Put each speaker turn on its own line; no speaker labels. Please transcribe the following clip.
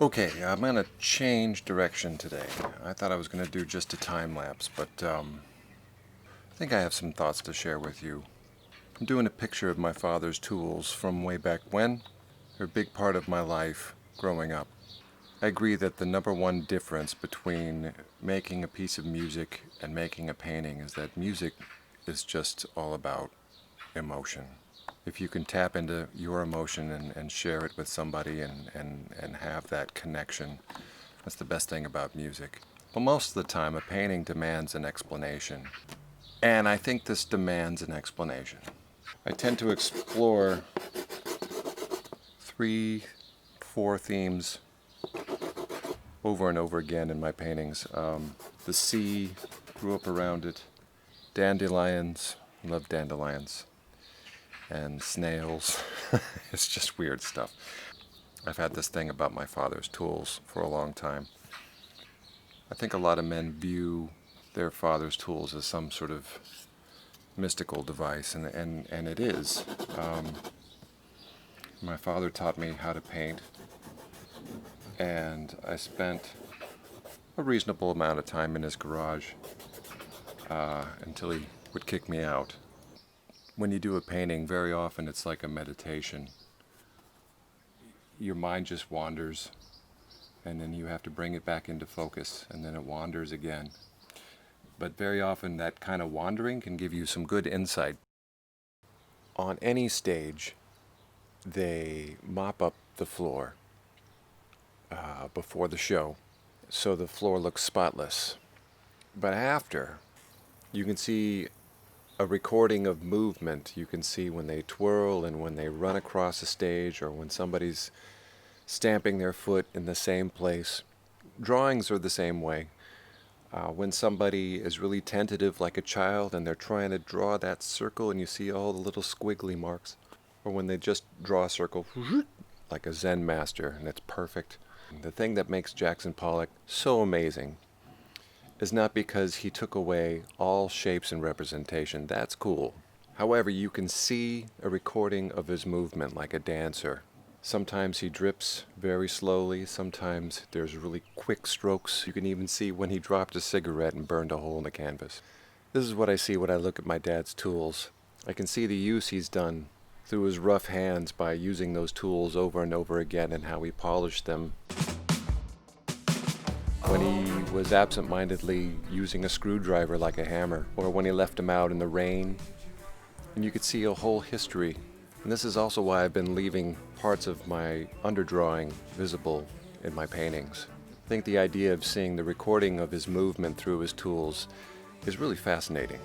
Okay, I'm gonna change direction today. I thought I was gonna do just a time lapse, but I think I have some thoughts to share with you. I'm doing a picture of my father's tools from way back when. They're a big part of my life growing up. I agree that the number one difference between making a piece of music and making a painting is that music is just all about emotion. If you can tap into your emotion and share it with somebody and have that connection, that's the best thing about music. Well, most of the time, a painting demands an explanation. And I think this demands an explanation. I tend to explore three, four themes over and over again in my paintings. The sea, grew up around it. Dandelions, love dandelions. And snails. It's just weird stuff. I've had this thing about my father's tools for a long time. I think a lot of men view their father's tools as some sort of mystical device, and it is. My father taught me how to paint, and I spent a reasonable amount of time in his garage until he would kick me out. When you do a painting, very often it's like a meditation. Your mind just wanders, and then you have to bring it back into focus, and then it wanders again. But very often that kind of wandering can give you some good insight. On any stage, they mop up the floor before the show, so the floor looks spotless. But after, you can see a recording of movement. You can see when they twirl and when they run across the stage, or when somebody's stamping their foot in the same place. Drawings are the same way. When somebody is really tentative like a child and they're trying to draw that circle and you see all the little squiggly marks, or when they just draw a circle like a Zen master and it's perfect. The thing that makes Jackson Pollock so amazing is not because he took away all shapes and representation. That's cool. However, you can see a recording of his movement like a dancer. Sometimes he drips very slowly, sometimes there's really quick strokes. You can even see when he dropped a cigarette and burned a hole in the canvas. This is what I see when I look at my dad's tools. I can see the use he's done through his rough hands by using those tools over and over again, and how he polished them. When he was absent-mindedly using a screwdriver like a hammer, or when he left them out in the rain. And you could see a whole history. And this is also why I've been leaving parts of my underdrawing visible in my paintings. I think the idea of seeing the recording of his movement through his tools is really fascinating.